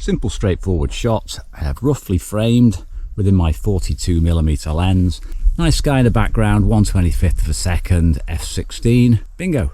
Simple, straightforward shot. I have roughly framed within my 42mm lens. Nice sky in the background, 1/25 of a second, f/16. Bingo.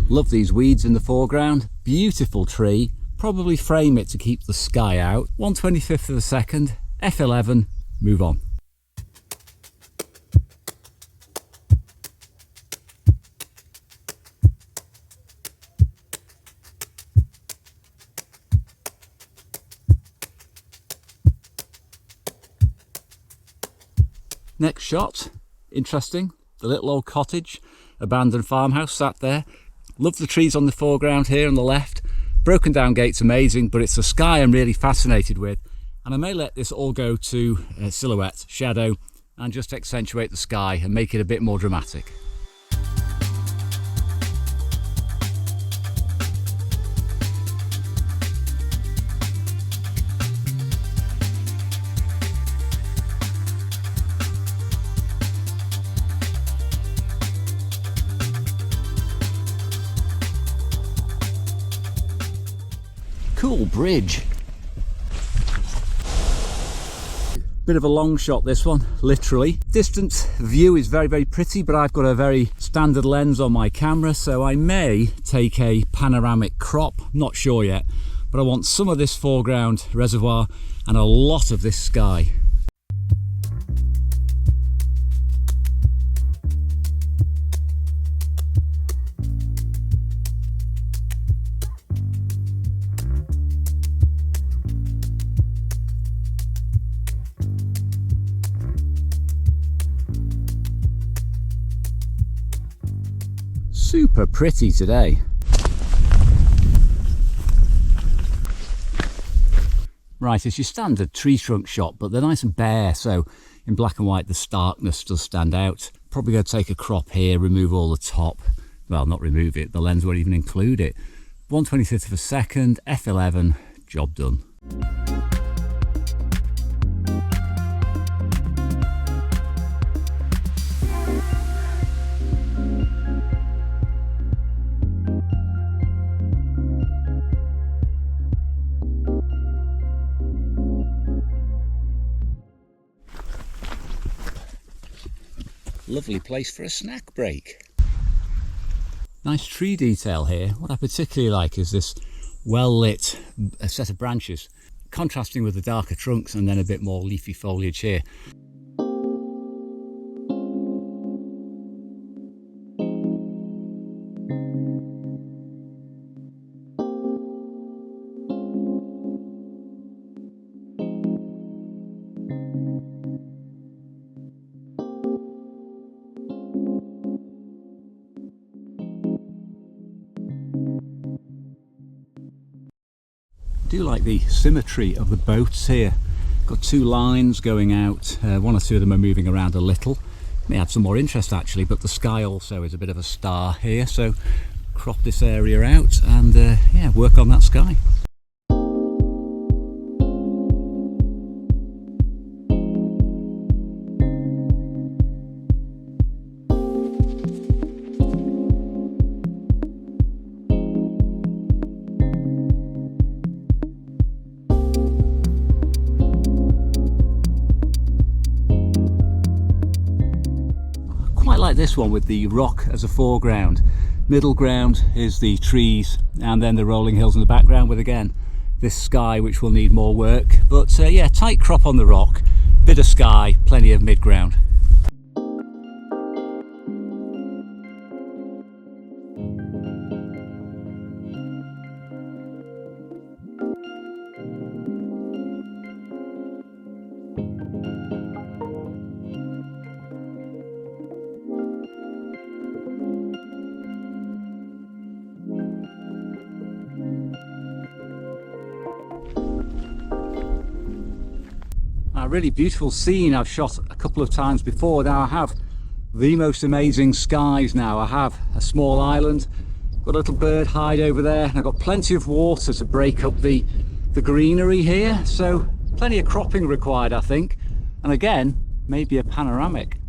Love these weeds in the foreground. Beautiful tree. Probably frame it to keep the sky out. 1/25 of a second, f11, move on. Next shot, interesting. The little old cottage, abandoned farmhouse sat there. Love the trees on the foreground here on the left. Broken down gate's amazing, but it's the sky I'm really fascinated with. And I may let this all go to silhouette, shadow, and just accentuate the sky and make it a bit more dramatic. Cool bridge. Bit of a long shot this one, literally. Distant view is very pretty, but I've got a very standard lens on my camera, so I may take a panoramic crop, not sure yet, but I want some of this foreground reservoir and a lot of this sky. Super pretty today. Right, it's your standard tree trunk shot, but they're nice and bare, so in black and white the starkness does stand out. Probably going to take a crop here, remove all the top. Well, not remove it, the lens won't even include it. 1/25 of a second, f11, job done. Lovely place for a snack break. Nice tree detail here. What I particularly like is this well lit set of branches, contrasting with the darker trunks and then a bit more leafy foliage here. I do like the symmetry of the boats here. Got two lines going out, one or two of them are moving around a little. May add some more interest actually, but the sky also is a bit of a star here, so crop this area out and yeah, work on that sky. Like this one with the rock as a foreground. Middle ground is the trees and then the rolling hills in the background with again this sky which will need more work, but yeah, tight crop on the rock, bit of sky, plenty of mid-ground. really beautiful scene I've shot a couple of times before. Now I have the most amazing skies now. I have a small island, got a little bird hide over there, and I've got plenty of water to break up the greenery here, so plenty of cropping required, I think. And again, maybe a panoramic.